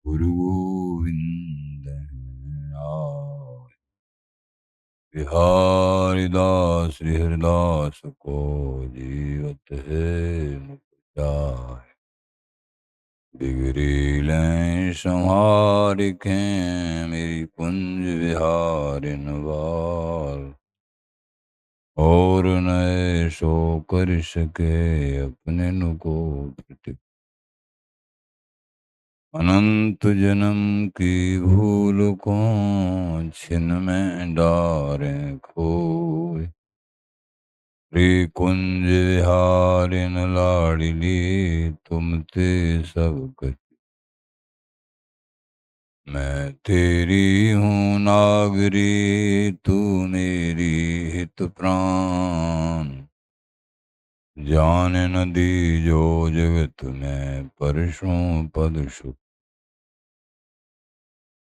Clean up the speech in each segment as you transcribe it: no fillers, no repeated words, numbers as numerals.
गुरु गोविंद आए। बिहारी दास हरिदास को जीवत है मुख जाए। बिगड़ी लें संहार के मेरी कुंज विहारिन वाल। और नए सो कर सके अपने नुको प्रति। अनंत जन्म की भूल को छिन में डारें खोए। श्री कुंज विहारिन लाडली तुम ते सब कुछ। मैं तेरी हूँ नागरी तू मेरी हित प्राण। जान न दी जो जगत में परसों पद सुख।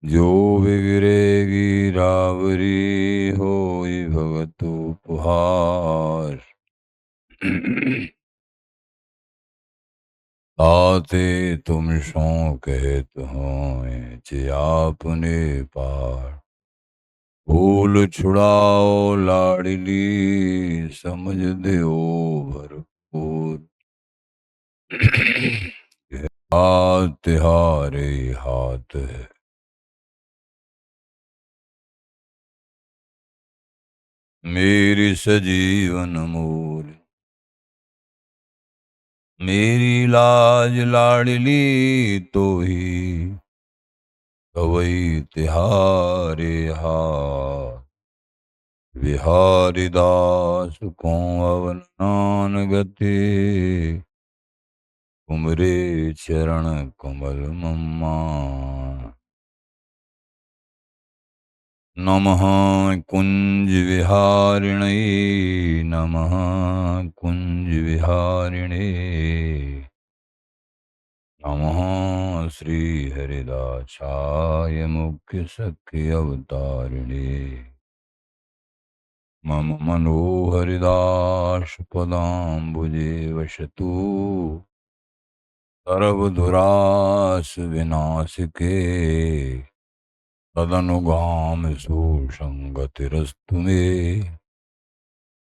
जो बिगड़ेगी रावरी होई भगत उपहार। आते तुम सो कहत हो जे आपने पार। भूल छुड़ाओ लाडली समझ दो भरपूर। हाथ तिहारे हाथ है। मेरी सजीवन मूल। मेरी लाज लाडली तो ही कवई तिहारे हाथ। बिहारी दास को अवनान गति कुमरे चरण कमल मम्मा। नमः कुंज विहारिणे नमः कुंज विहारिणे नमः श्री हरिदासाय मुख्य सख्य अवतारिणे। मम मनोहरिदास पदाम्बुजे वसतु। सर्वधुरास विनाशिके तदनुगाम सुसंगतिरस्तु मे।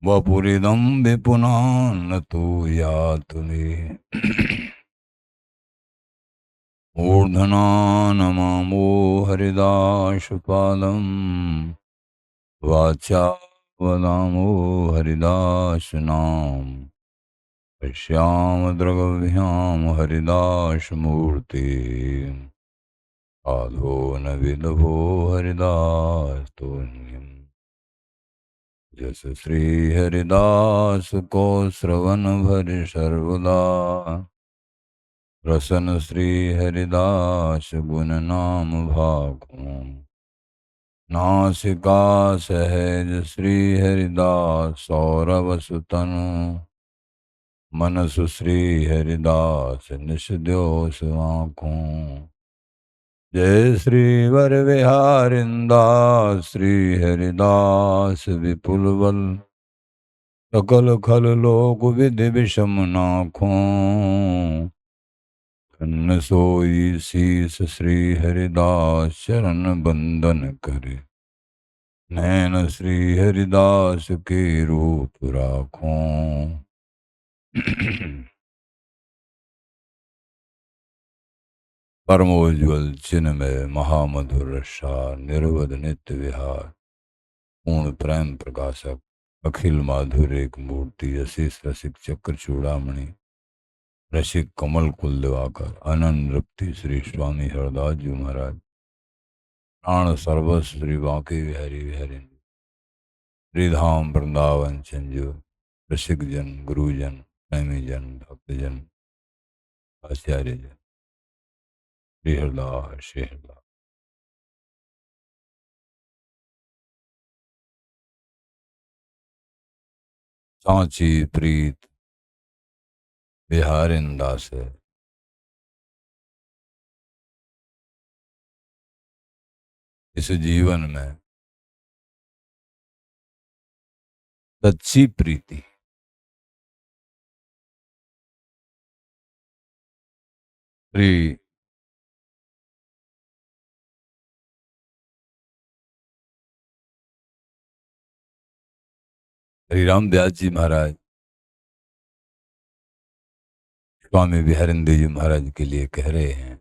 वपुरिदं विपुनान्न तु यातु मे। मूर्धना नमामो हरिदासपादम्। वाचा वदामो हरिदास नाम। पश्याम द्रगभ्याम हरिदास मूर्ति। आधो न विदभो हरिदास तुल्यम्। जस श्री हरिदास को श्रवण भर सर्वदा। रसन श्री हरिदास गुण नाम भागो। नासिका सहज श्री हरिदास सौरव सुतनु। मनसु श्री हरिदास निस द्योस आँखों। जय श्री वर विहारिंदास श्री हरिदास विपुल बल। सकल खल लोक विधि विषम नाखों। खन्न सोई शीस श्री हरिदास चरण बंदन करे। नैन श्री हरिदास के रूप राखों। परमोज्वल चिन्मय महामधुर रसार निर्वध नित्य विहार। पूर्ण प्रेम प्रकाशक अखिल माधुर एक मूर्ति। अशीष रसिक चक्र चूड़ामणि रसिक कमल कुल दिवाकर। अनंत रप्ति श्री स्वामी हरदास जी महाराज। प्राण सर्वस्व श्री बांके बिहारी बिहारी। श्रीधाम वृंदावन संजू। रसिक जन गुरुजन प्रेमी जन भक्तजन आचार्य जन श्री हरदास श्री हरदास। सांची प्रीत बिहारिंदास है। इस जीवन में सच्ची प्रीति श्री हरिराम व्यास जी महाराज स्वामी विहरेंद्र जी महाराज के लिए कह रहे हैं।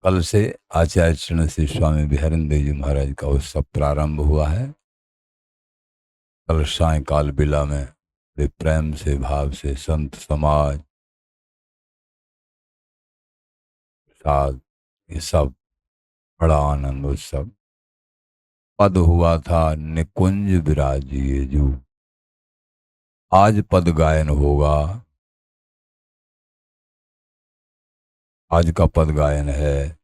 कल से आचार्य चरण श्री स्वामी विहरेंद्र जी महाराज का उत्सव प्रारंभ हुआ है। कल सायकाल बेला में बड़े प्रेम से भाव से संत समाज साथ ये सब बड़ा आनंद उत्सव पद हुआ था। निकुंज विराजिए जू, आज पद गायन होगा। आज का पद गायन है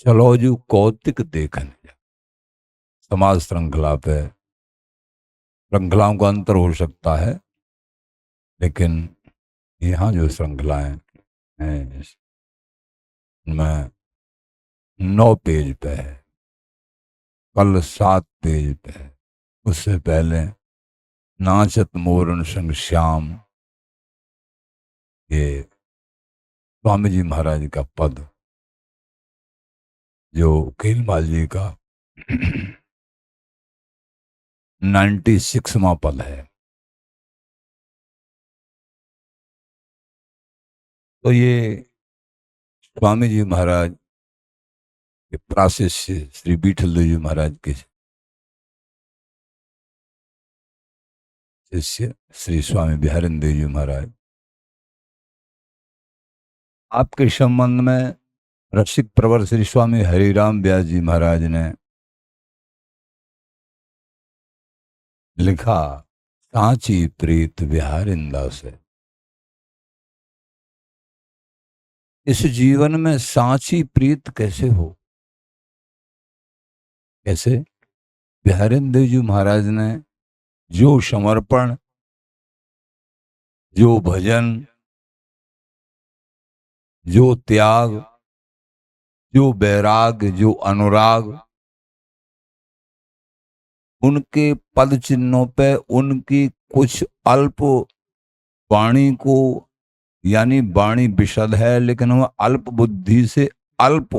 चलो जू कौतिक देखने। समाज श्रृंखला पे श्रृंखलाओं का अंतर हो सकता है, लेकिन यहाँ जो श्रृंखलाएं हैं उनमें 9 पेज पे है, कल 7 पेज पे है। उससे पहले नाचत मोरन संग श्याम, ये स्वामी जी महाराज का पद जो खेलमाल जी का 96वां पद है। तो ये स्वामी जी महाराज के प्राशिष्य श्री बीठल जी महाराज के शिष्य श्री स्वामी विहरेंद्र जी महाराज, आपके संबंध में रसिक प्रवर श्री स्वामी हरिराम व्यास जी महाराज ने लिखा सांची प्रीत विहारिंदा से। इस जीवन में सांची प्रीत कैसे हो, कैसे? विहरेंद्र जी महाराज ने जो समर्पण, जो भजन, जो त्याग, जो बैराग, जो अनुराग, उनके पद चिन्हों पे उनकी कुछ अल्प वाणी को, यानी वाणी विशद है लेकिन वह अल्प बुद्धि से अल्प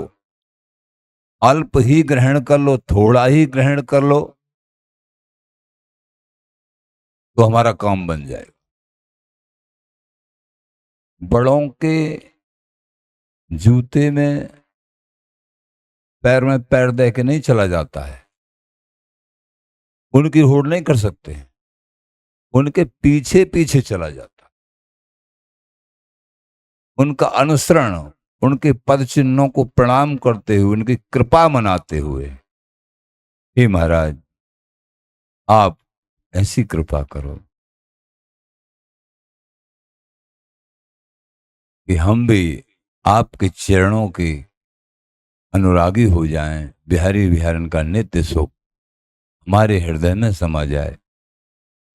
अल्प ही ग्रहण कर लो, थोड़ा ही ग्रहण कर लो तो हमारा काम बन जाएगा। बड़ों के जूते में पैर में पैर दे के नहीं चला जाता है, उनकी होड़ नहीं कर सकते, उनके पीछे पीछे चला जाता, उनका अनुसरण, उनके पद चिन्हों को प्रणाम करते हुए, उनकी कृपा मनाते हुए, हे महाराज आप ऐसी कृपा करो कि हम भी आपके चरणों के अनुरागी हो जाएं, बिहारी विहारन का नित्य सुख हमारे हृदय में समा जाए।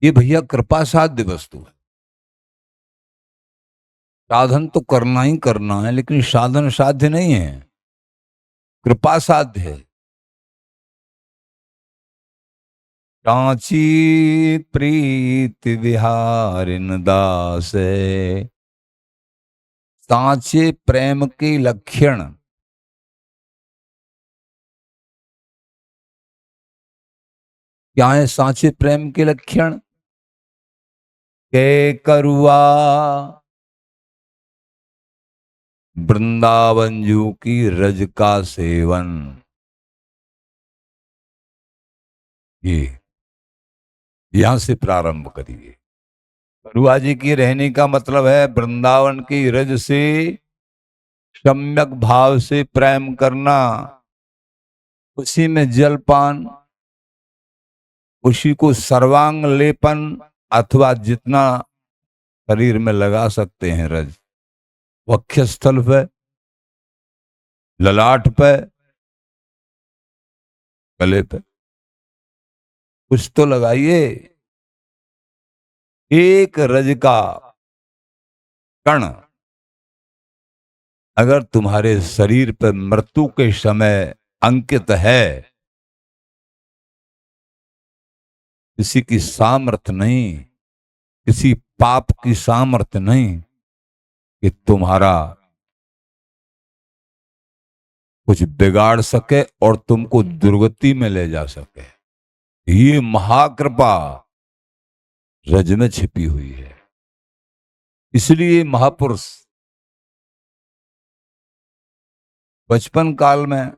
ये भैया कृपा साध्य वस्तु है। साधन तो करना ही करना है, लेकिन साधन साध्य नहीं है, कृपा साध्य है। सांची प्रीत विहारिन दास, सांचे प्रेम के लक्षण। क्या है सांचे प्रेम के लक्षण? के करुआ वृंदावन जू की रज का सेवन। ये यहां से प्रारंभ करिए। करुआ जी की रहने का मतलब है वृंदावन की रज से सम्यक भाव से प्रेम करना, उसी में जलपान, उसी को सर्वांग लेपन अथवा जितना शरीर में लगा सकते हैं रज, वक्षस्थल पे, ललाट पे, गले पे, कुछ तो लगाइए। एक रज का कण अगर तुम्हारे शरीर पर मृत्यु के समय अंकित है, किसी की सामर्थ्य नहीं, किसी पाप की सामर्थ्य नहीं कि तुम्हारा कुछ बिगाड़ सके और तुमको दुर्गति में ले जा सके। ये महाकृपा रज में छिपी हुई है। इसलिए महापुरुष बचपन काल में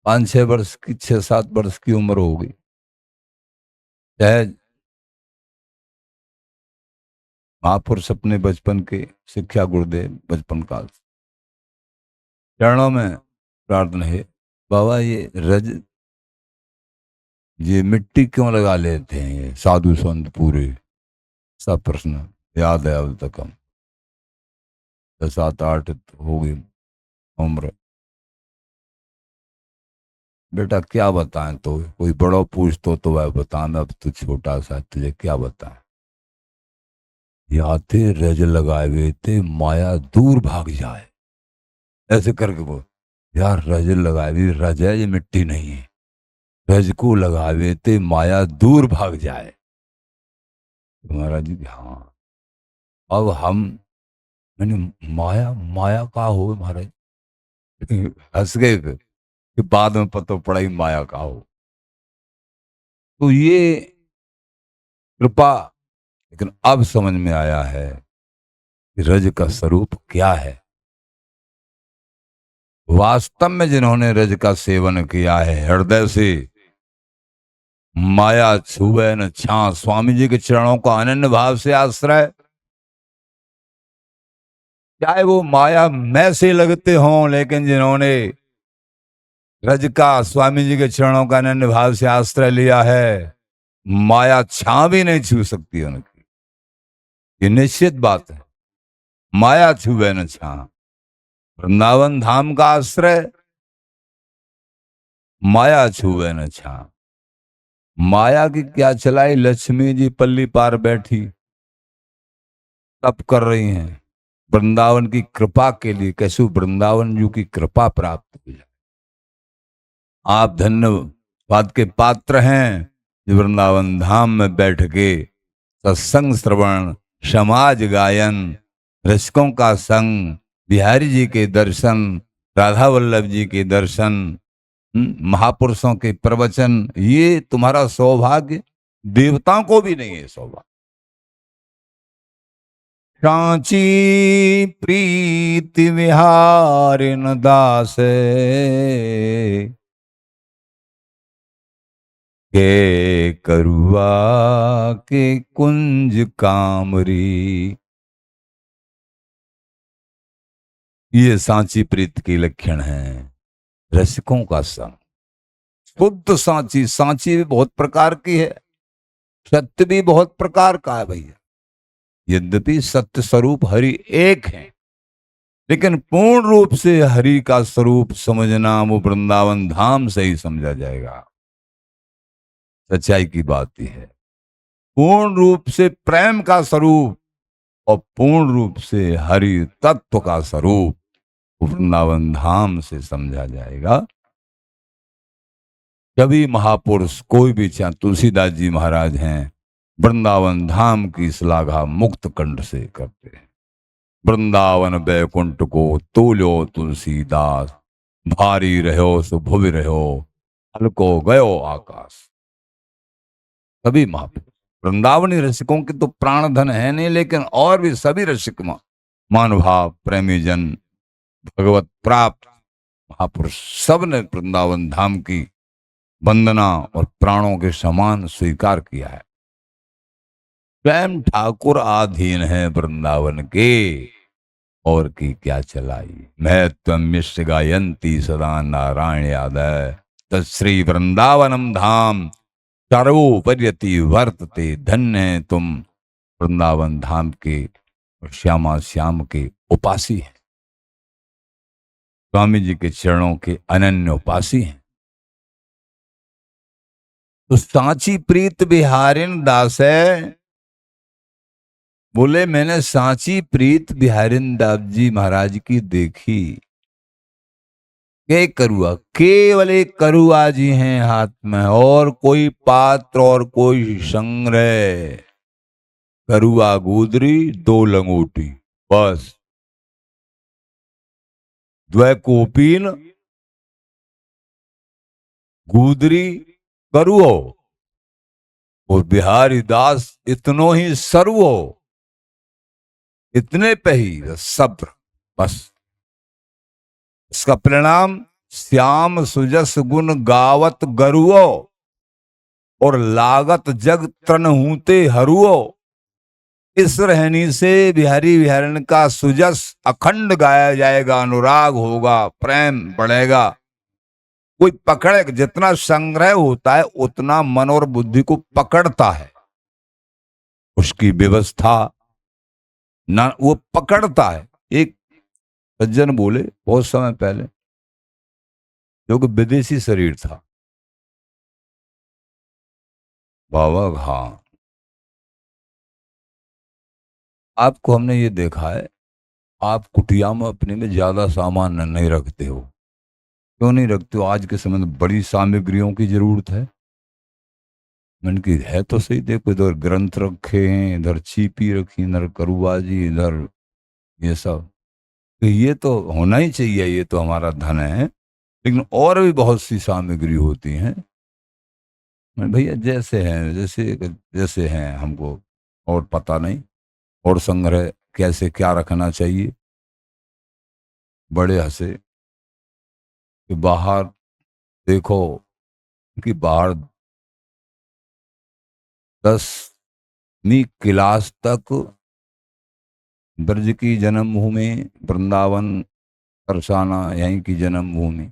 5-6 वर्ष की 6-7 वर्ष की उम्र होगी, चाहे महापुरुष अपने बचपन के शिक्षा गुरुदेव बचपन काल से चरणों में प्रार्थना है, बाबा ये रज ये मिट्टी क्यों लगा लेते हैं ये साधु संत पूरे, सब प्रश्न याद है अब तक। हम 7-8 होगी उम्र। बेटा क्या बताएं, तो कोई बड़ा पूछ तो वह बता, मैं अब तू छोटा सा, तुझे क्या बताएं। याते रज लगाए हुए थे माया दूर भाग जाए, ऐसे करके बोल। यार रज लगाए हुए, रज है ये मिट्टी नहीं है, रज को लगाए हुए थे माया दूर भाग जाए। महाराज जी हाँ, अब हम मैंने माया माया का हो महाराज हंस गए कि बाद में पता पड़ा ही माया का हो। तो ये कृपा, लेकिन अब समझ में आया है कि रज का स्वरूप क्या है। वास्तव में जिन्होंने रज का सेवन किया है हृदय से, माया छुए न छा, स्वामी जी के चरणों का अनन्य भाव से आश्रय, चाहे वो माया में से लगते हों, लेकिन जिन्होंने रज का स्वामी जी के चरणों का अनन्य भाव से आश्रय लिया है, माया छा भी नहीं छू सकती उनकी, ये निश्चित बात है। माया छुए न छा, वृंदावन धाम का आश्रय, माया छुए न छा। माया की क्या चलाई, लक्ष्मी जी पल्ली पार बैठी तप कर रही हैं वृंदावन की कृपा के लिए, कैसे वृंदावन जी की कृपा प्राप्त हो जाए। आप धन्यवाद के पात्र हैं जो वृंदावन धाम में बैठ के सत्संग श्रवण, समाज गायन, रसिकों का संग, बिहारी जी के दर्शन, राधा वल्लभ जी के दर्शन, महापुरुषों के प्रवचन, ये तुम्हारा सौभाग्य देवताओं को भी नहीं है सौभाग्य। सांची प्रीति विहारिन दास के करुआ के कुंज कामरी। ये सांची प्रीत के लक्षण है, रसिकों का संग। शुद्ध सांची, सांची भी बहुत प्रकार की है, सत्य भी बहुत प्रकार का है भैया। यद्यपि सत्य स्वरूप हरि एक है, लेकिन पूर्ण रूप से हरि का स्वरूप समझना वो वृंदावन धाम से ही समझा जाएगा। सच्चाई की बात ही है, पूर्ण रूप से प्रेम का स्वरूप और पूर्ण रूप से हरि तत्व का स्वरूप वृंदावन धाम से समझा जाएगा। कभी महापुरुष कोई भी, चाहे तुलसीदास जी महाराज हैं, वृंदावन धाम की श्लाघा मुक्त कंठ से करते हैं। वृंदावन बैकुंठ को तोलो तुलसीदास, भारी रहो सो भुवि रहो, हल्को गयो आकाश। सभी महापुरुष वृंदावनी रसिकों के तो प्राण धन है नहीं, लेकिन और भी सभी रसिक मानुभाव प्रेमी जन, भगवत प्राप्त महापुरुष, सब ने वृंदावन धाम की वंदना और प्राणों के समान स्वीकार किया है। स्वयं ठाकुर आधीन है वृंदावन के, और की क्या चलाई। महत्व मिश्र गायंती सदा नारायण यादव, तत्श्री वृंदावनम धाम सर्वोपर्यति वर्तते। धन्य है तुम वृंदावन धाम के श्यामा श्याम के उपासी हैं, स्वामी जी के चरणों के अनन्य उपासी हैं। तो सांची प्रीत बिहारिन दास है, बोले मैंने सांची प्रीत बिहारिन दास जी महाराज की देखी। के करुआ, केवल एक करुआ जी हैं हाथ में, और कोई पात्र और कोई संग्रह। करुआ गुदरी, 2 लंगोटी, बस। द्वै कोपीन, गुदरी करुओ और बिहारी दास इतनो ही सर्वो, इतने पे ही सब्र, बस। इसका परिणाम श्याम सुजस गुण गावत गरुओ और लागत जग तन हूते हरुओ। इस रहनी से बिहारी बिहारन का सुजस अखंड गाया जाएगा, अनुराग होगा, प्रेम बढ़ेगा। कोई पकड़े, जितना संग्रह होता है उतना मन और बुद्धि को पकड़ता है, उसकी व्यवस्था ना वो पकड़ता है। एक सज्जन बोले बहुत समय पहले, जो कि विदेशी शरीर था, बाबा हाँ, आपको हमने ये देखा है, आप कुटिया में अपने में ज्यादा सामान नहीं रखते हो। क्यों नहीं रखते हो? आज के समय में बड़ी सामग्रियों की जरूरत है। मैंने की है तो सही, देखो इधर ग्रंथ रखे हैं, इधर चीपी रखी, इधर करुबाजी, इधर ये सब। तो ये तो होना ही चाहिए, ये तो हमारा धन है। लेकिन और भी बहुत सी सामग्री होती हैं। मैं भैया जैसे हैं, जैसे जैसे हैं हमको और पता नहीं, और संग्रह कैसे क्या रखना चाहिए। बड़े हंसे कि बाहर देखो, कि बाहर 10वीं क्लास तक ब्रज की जन्मभूमि, वृंदावन तरसाना यहीं की जन्मभूमि,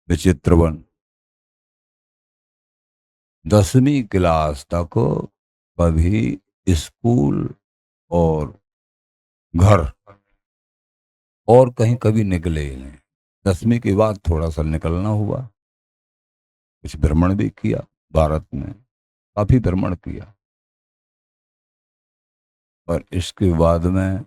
विचित्रवन। 10वीं क्लास तक कभी स्कूल और घर और कहीं कभी निकले ही नहीं। 10वीं के बाद थोड़ा सा निकलना हुआ, कुछ भ्रमण भी किया, भारत में काफी भ्रमण किया। और इसके बाद में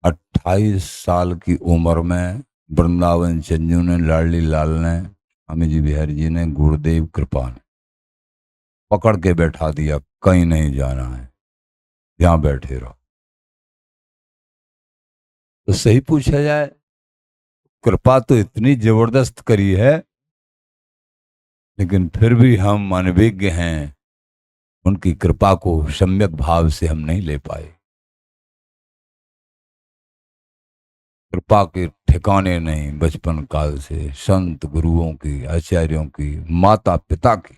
28 साल की उम्र में वृंदावन चंजू ने, लाडली लाल ने, स्वामी जी बिहारी जी ने, गुरुदेव कृपा ने पकड़ के बैठा दिया, कहीं नहीं जाना है, यहां बैठे रहो। तो सही पूछा जाए, कृपा तो इतनी जबरदस्त करी है, लेकिन फिर भी हम अनभिज्ञ हैं, उनकी कृपा को सम्यक भाव से हम नहीं ले पाए। कृपा के ठिकाने नहीं, बचपन काल से संत गुरुओं की, आचार्यों की, माता पिता की,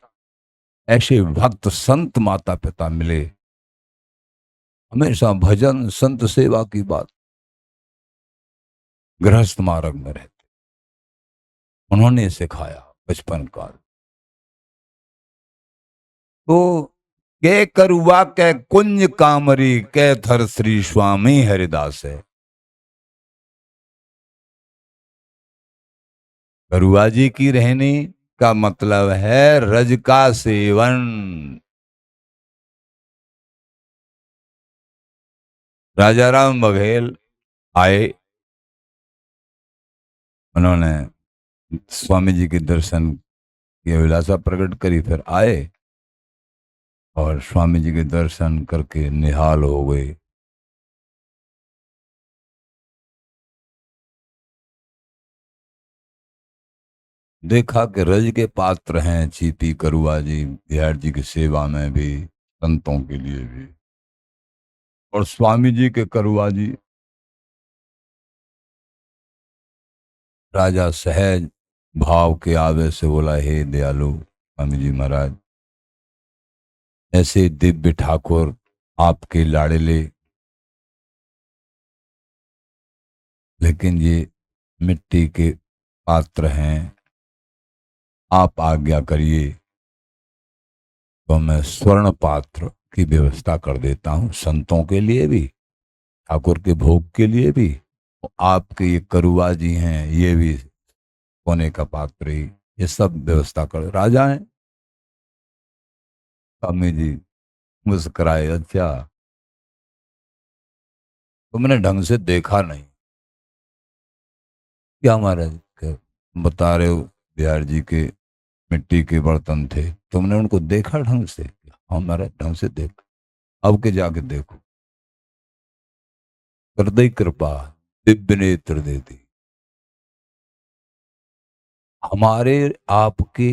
ऐसे भक्त संत माता पिता मिले, हमेशा भजन संत सेवा की बात, गृहस्थ मार्ग में रहते, उन्होंने सिखाया बचपन काल। तो के करुआ के कुंज कामरी, के थर श्री स्वामी हरिदास है। करुआ जी की रहनी का मतलब है रज का सेवन। राजा राम बघेल आए, उन्होंने स्वामी जी के दर्शन की अभिलाषा प्रकट करी, फिर आए और स्वामी जी के दर्शन करके निहाल हो गए। देखा कि रज के पात्र हैं चीपी करुआ जी, बिहार जी की सेवा में भी, संतों के लिए भी। और स्वामी जी के करुआ जी, राजा सहज भाव के आवे से बोला, हे दयालु स्वामी जी महाराज, ऐसे दिव्य ठाकुर आपके लाड़ले, लेकिन ये मिट्टी के पात्र हैं, आप आज्ञा करिए तो मैं स्वर्ण पात्र की व्यवस्था कर देता हूं, संतों के लिए भी, ठाकुर के भोग के लिए भी। आपके ये करुआ जी हैं, ये भी सोने का पात्र ही, ये सब व्यवस्था कर। राजा हैं, स्वामी जी मुस्कुराए, अच्छा तुमने ढंग से देखा नहीं क्या महाराज? बता रहे हो बिहार जी के मिट्टी के बर्तन थे, तुमने उनको देखा ढंग से? हाँ महाराज ढंग से देख, अब के जाके देखो। हृदय कृपा, दिव्य नेत्र दे दी। हमारे आपके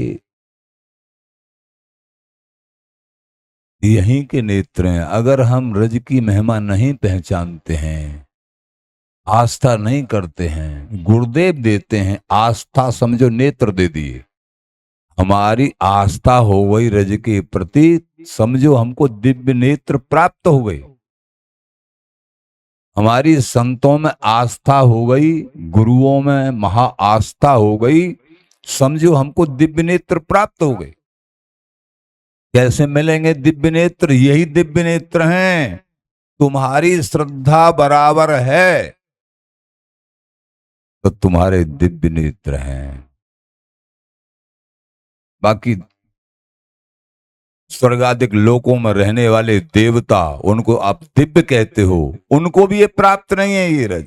यहीं के नेत्र हैं। अगर हम रज की महिमा नहीं पहचानते हैं, आस्था नहीं करते हैं, गुरुदेव देते हैं आस्था, समझो नेत्र दे दिए, हमारी आस्था हो गई रज के प्रति, समझो हमको दिव्य नेत्र प्राप्त हो गए। हमारी संतों में आस्था हो गई, गुरुओं में महा आस्था हो गई, समझो हमको दिव्य नेत्र प्राप्त हो गए। कैसे मिलेंगे दिव्य नेत्र? यही दिव्य नेत्र हैं, तुम्हारी श्रद्धा बराबर है तो तुम्हारे दिव्य नेत्र हैं। बाकी स्वर्गादिक लोकों में रहने वाले देवता, उनको आप दिव्य कहते हो, उनको भी ये प्राप्त नहीं है ये रज।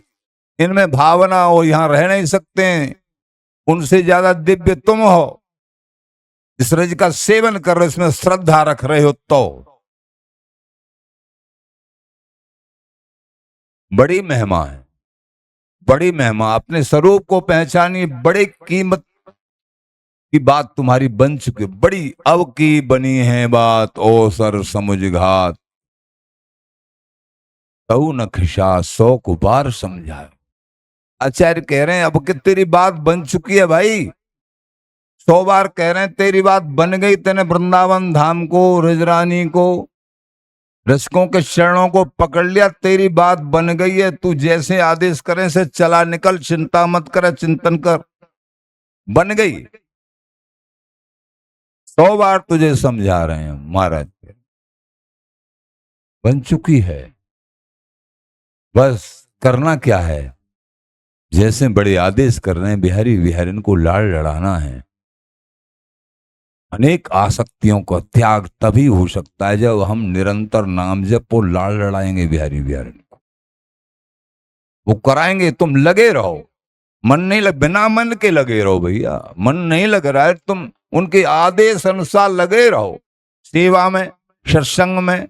इनमें भावना हो, यहां रह नहीं सकते हैं। उनसे ज्यादा दिव्य तुम हो, इस रज का सेवन कर रहे हो, इसमें श्रद्धा रख रहे हो तो। बड़ी महिमा है, बड़ी महिमा। अपने स्वरूप को पहचानिए, बड़ी कीमत की बात तुम्हारी बन चुकी, बड़ी अब की बनी है बात, ओ सर समुझ घात, तऊ न खिशा 100 को बार समझाए। आचार्य कह रहे हैं अब कि तेरी बात बन चुकी है भाई, 100 बार कह रहे हैं तेरी बात बन गई। तेने वृंदावन धाम को, रजरानी को, रसिकों के चरणों को पकड़ लिया, तेरी बात बन गई है। तू जैसे आदेश करे से चला निकल, चिंता मत कर, चिंतन कर, बन गई। 100 बार तुझे समझा रहे हैं महाराज, बन चुकी है। बस करना क्या है? जैसे बड़े आदेश कर रहे हैं, बिहारी बिहारिन को लाड़ लड़ाना है। अनेक आसक्तियों का त्याग तभी हो सकता है जब हम निरंतर नाम जप और लाड़ लड़ाएंगे बिहारी बिहारिन को। वो कराएंगे, तुम लगे रहो। मन नहीं लग, बिना मन के लगे रहो भैया। मन नहीं लग रहा है, तुम उनके आदेश अनुसार लगे रहो। सेवा में, सत्संग में,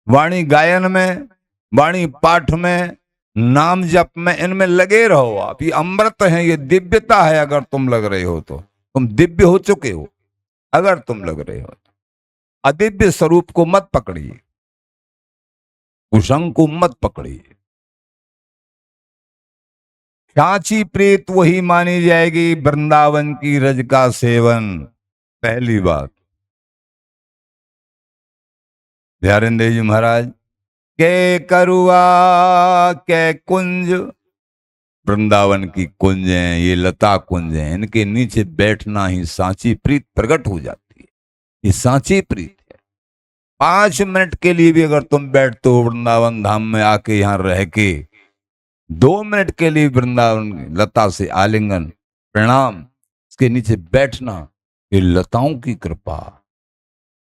वाणी गायन में, वाणी पाठ में, नाम जप में, इनमें लगे रहो आप। ये अमृत है, ये दिव्यता है। अगर तुम लग रहे हो तो तुम दिव्य हो चुके हो। अगर तुम लग रहे हो तो अदिव्य स्वरूप को मत पकड़िए, कुसंग को मत पकड़िए। सांची प्रीत वही मानी जाएगी वृंदावन की रज का सेवन। पहली बात, ध्यान देव जी महाराज के करुआ के कुंज, वृंदावन की कुंज है, ये लता कुंज है, इनके नीचे बैठना ही सांची प्रीत प्रकट हो जाती है। ये सांची प्रीत है। 5 मिनट के लिए भी अगर तुम बैठते हो वृंदावन धाम में आके, यहां रह के 2 मिनट के लिए वृंदावन लता से आलिंगन, प्रणाम, इसके नीचे बैठना, ये लताओं की कृपा।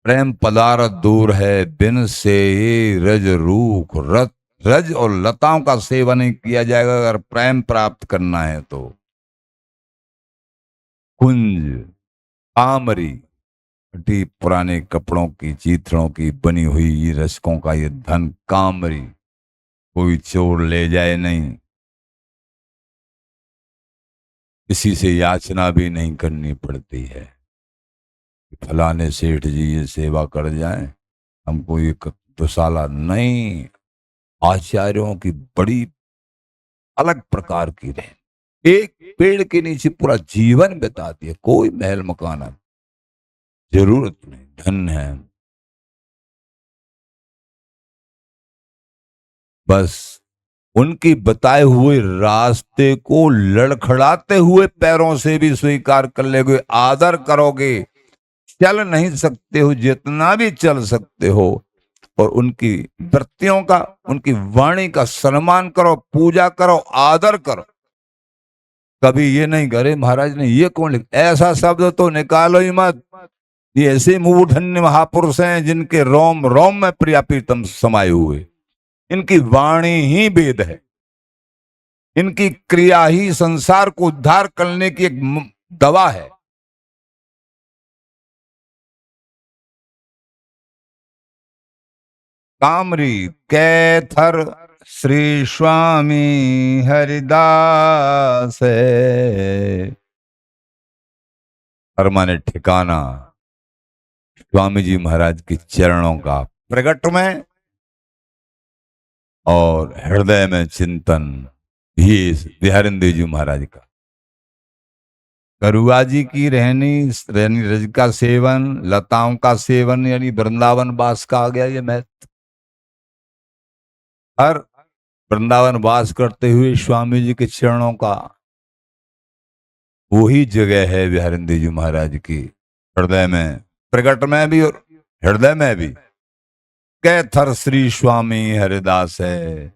प्रेम पदार्थ दूर है बिन से ये रज रूख रत, रज और लताओं का सेवन नहीं किया जाएगा अगर प्रेम प्राप्त करना है तो। कुंज, आमरी, फटी पुराने कपड़ों की चीथड़ों की बनी हुई ये रसिकों का ये धन कामरी, कोई चोर ले जाए नहीं, किसी से याचना भी नहीं करनी पड़ती है। फलाने सेठ जी ये सेवा कर जाएं, हमको ये दुसाला नहीं। आचार्यों की बड़ी अलग प्रकार की रहे, एक पेड़ के नीचे पूरा जीवन बिता दिया, कोई महल मकान जरूरत नहीं, धन है। बस उनकी बताए हुए रास्ते को लड़खड़ाते हुए पैरों से भी स्वीकार कर लोगे, आदर करोगे। चल नहीं सकते हो, जितना भी चल सकते हो, और उनकी वृत्तियों का, उनकी वाणी का सम्मान करो, पूजा करो, आदर करो। कभी ये नहीं करे महाराज ने ये कौन लिख, ऐसा शब्द तो निकालो ही मत। ये ऐसे मूर्धन्य महापुरुष हैं जिनके रोम रोम में प्रिया प्रीतम समाये हुए। इनकी वाणी ही वेद है, इनकी क्रिया ही संसार को उद्धार करने की एक दवा है। कामरी कैथर श्री स्वामी हरिदास है। परमानेंट ठिकाना स्वामी जी महाराज के चरणों का प्रकट में और हृदय में चिंतन भी बिहारिंदेव जी महाराज का। करुआ जी की रहनी रहनी रज का सेवन, लताओं का सेवन, यानी वृंदावन वास का आ गया ये महत्व। हर वृंदावन वास करते हुए स्वामी जी के चरणों का वही जगह है बिहारिंदेव जी महाराज की हृदय में, प्रकट में भी और हृदय में भी। कैथर श्री स्वामी हरिदास है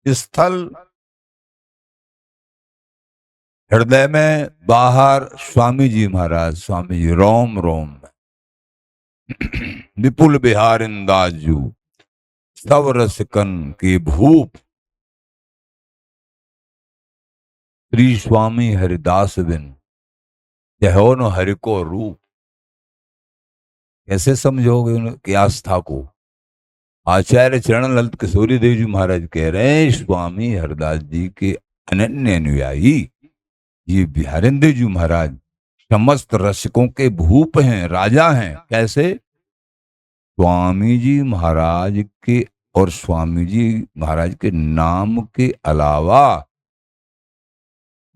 स्थल, हृदय में, बाहर स्वामी जी महाराज, स्वामी जी रोम रोम में। विपुल बिहारिंदाजू सब रसिकन की भूप, श्री स्वामी हरिदास बिन यहो न हरि को रूप। कैसे समझोगे उनकी आस्था को? आचार्य चरण ललित किशोरी देव जी महाराज कह रहे हैं स्वामी हरिदास जी के अनन्य अनुयायी ये बिहारिंदेव जी महाराज समस्त रसिकों के भूप हैं, राजा हैं। कैसे? स्वामी जी महाराज के और स्वामी जी महाराज के नाम के अलावा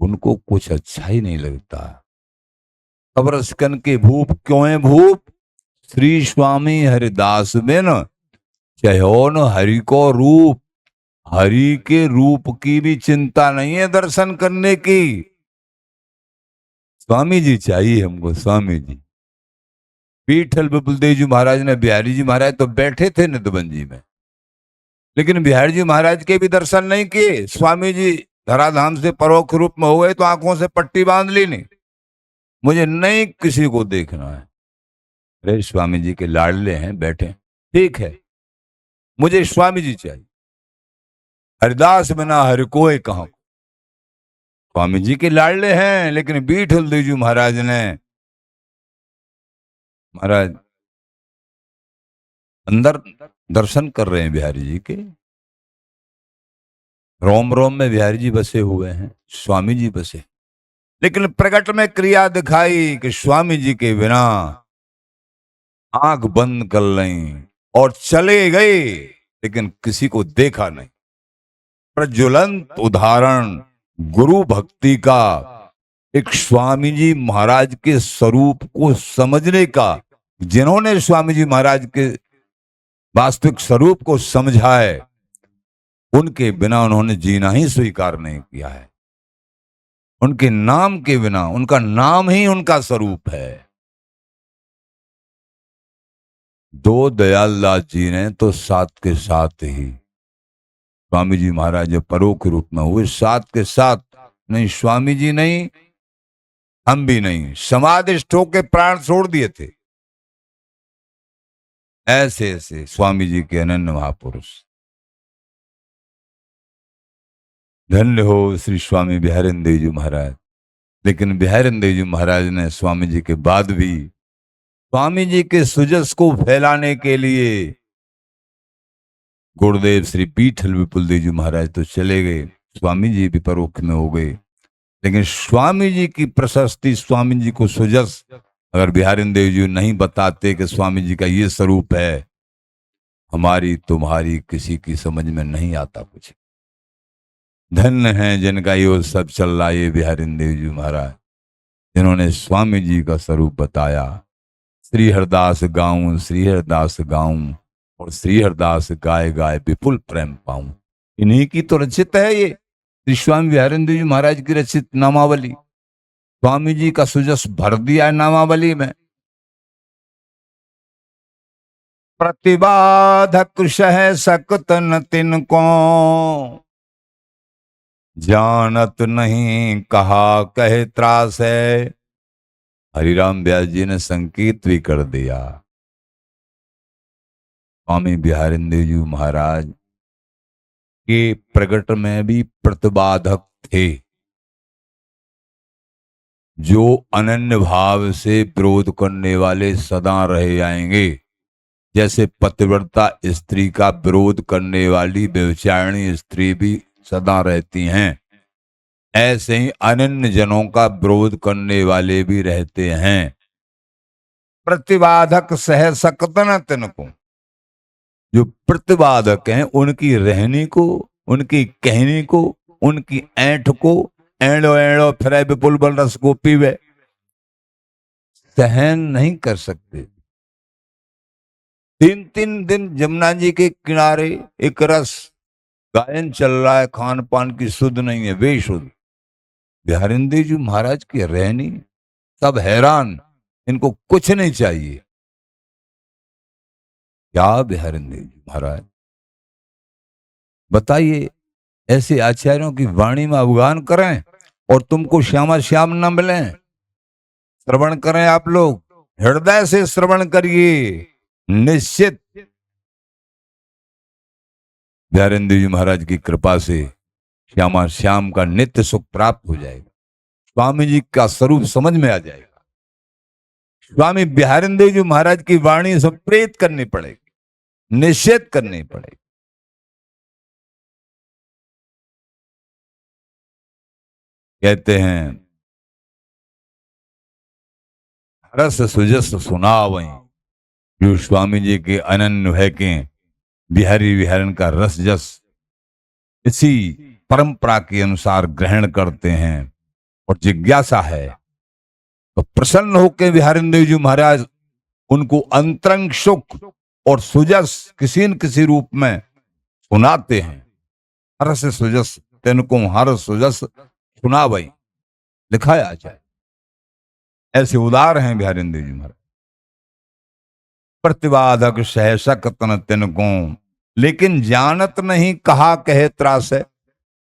उनको कुछ अच्छा ही नहीं लगता। अब रसिकन के भूप क्यों है भूप? श्री स्वामी हरिदास बिन चहोन हरि को रूप। हरि के रूप की भी चिंता नहीं है दर्शन करने की। स्वामी जी चाहिए हमको, स्वामी जी। पीठल विपुलदेव जी महाराज ने, बिहारी जी महाराज तो बैठे थे निधबंजी में, लेकिन बिहारी जी महाराज के भी दर्शन नहीं किए। स्वामी जी धराधाम से परोक्ष रूप में हो गए तो आंखों से पट्टी बांध ली नहीं, मुझे नहीं किसी को देखना है। अरे स्वामी जी के लाडले हैं, बैठे, ठीक है, मुझे स्वामी जी चाहिए। हरिदास बिना हरि कोई कहां। स्वामी जी के लाडले हैं, लेकिन बीठल देव जी महाराज ने, महाराज अंदर दर्शन कर रहे हैं बिहारी जी के, रोम रोम में बिहारी जी बसे हुए हैं, स्वामी जी बसे, लेकिन प्रकट में क्रिया दिखाई कि स्वामी जी के बिना आंख बंद कर लें और चले गए, लेकिन किसी को देखा नहीं। प्रज्वलंत उदाहरण गुरु भक्ति का, एक स्वामी जी महाराज के स्वरूप को समझने का, जिन्होंने स्वामी जी महाराज के वास्तविक स्वरूप को समझा है, उनके बिना उन्होंने जीना ही स्वीकार नहीं किया है। उनके नाम के बिना, उनका नाम ही उनका स्वरूप है। दो दयालदास जी ने तो साथ के साथ ही स्वामी जी महाराज जब परोक्ष रूप में हुए, साथ के साथ नहीं, स्वामी जी नहीं, हम भी नहीं, समाधिस्थ होके प्राण छोड़ दिए थे। ऐसे ऐसे स्वामी जी के अनन्य महापुरुष। धन्य हो श्री स्वामी बिहारिंदेव जी महाराज। लेकिन बिहारिंदेव जी महाराज ने स्वामी जी के बाद भी स्वामी जी के सुजस को फैलाने के लिए, गुरुदेव श्री पीठल विपुलदेव जी महाराज तो चले गए, स्वामी जी भी परोक्ष में हो गए, लेकिन स्वामी जी की प्रशस्ति, स्वामी जी को सुजस अगर बिहारिंदेव जी नहीं बताते कि स्वामी जी का ये स्वरूप है, हमारी तुम्हारी किसी की समझ में नहीं आता कुछ। धन्य हैं जिनका ये सब चल रहा है, ये बिहारिंदेव जी महाराज, जिन्होंने स्वामी जी का स्वरूप बताया। श्री हरदास गाऊं, श्री हरदास गाऊं, और श्री हरदास गाय गाय विपुल प्रेम पाऊं। इन्हीं की तो रचित है ये श्री स्वामी बिहारिंदेव जी महाराज की रचित नामावली। स्वामी जी का सुजस भर दिया है नामावली में। प्रतिबाधक सह सकत न तिनको, जानत नहीं कहा कहे त्रास है। हरिराम व्यास जी ने संकेत भी कर दिया। स्वामी बिहारिंदेव जी महाराज के प्रकट में भी प्रतिबाधक थे, जो अनन्य भाव से विरोध करने वाले सदा रह जाएंगे। जैसे पतिव्रता स्त्री का विरोध करने वाली व्यभिचारिणी स्त्री भी सदा रहती हैं, ऐसे ही अनन्य जनों का विरोध करने वाले भी रहते हैं। प्रतिबाधक सह सकत न तिनको, जो प्रतिबाधक हैं उनकी रहनी को, उनकी कहनी को, उनकी ऐंठ को, एड़ो एड़ो फिर विपुल बल रस को पीवे, सहन नहीं कर सकते। 3-3 दिन जमुना जी के किनारे एक रस गायन चल रहा है, खान पान की शुद्ध नहीं है, बेशुद्ध। बिहारिंदे जी महाराज की रहनी, सब हैरान, इनको कुछ नहीं चाहिए। क्या बिहारिंदे जी महाराज, बताइए, ऐसे आचार्यों की वाणी में अवगान करें और तुमको श्यामा श्याम न मिलें? श्रवण करें आप लोग, हृदय से श्रवण करिए, निश्चित बिहारिंदे जी महाराज की कृपा से श्यामा श्याम का नित्य सुख प्राप्त हो जाएगा, स्वामी जी का स्वरूप समझ में आ जाएगा। स्वामी बिहारिंदे जी महाराज की वाणी से प्रेत करनी पड़ेगी, निषेध करनी पड़ेगी। कहते हैं रस सुजस सुनावई, जो स्वामी जी के अनन्य है के बिहारी विहारन का रस जस इसी परंपरा के अनुसार ग्रहण करते हैं और जिज्ञासा है, तो प्रसन्न होकर बिहारिंदे जी महाराज उनको अंतरंग सुख और सुजस किसी न किसी रूप में सुनाते हैं। हरस सुजस तिनको हर सुजस सुनावई, लिखाया जाए, ऐसे उदार हैं बिहारिंदे जी महाराज। प्रतिबाधक सह सकत न तिनको, लेकिन जानत नहीं कहा कहे त्रास है।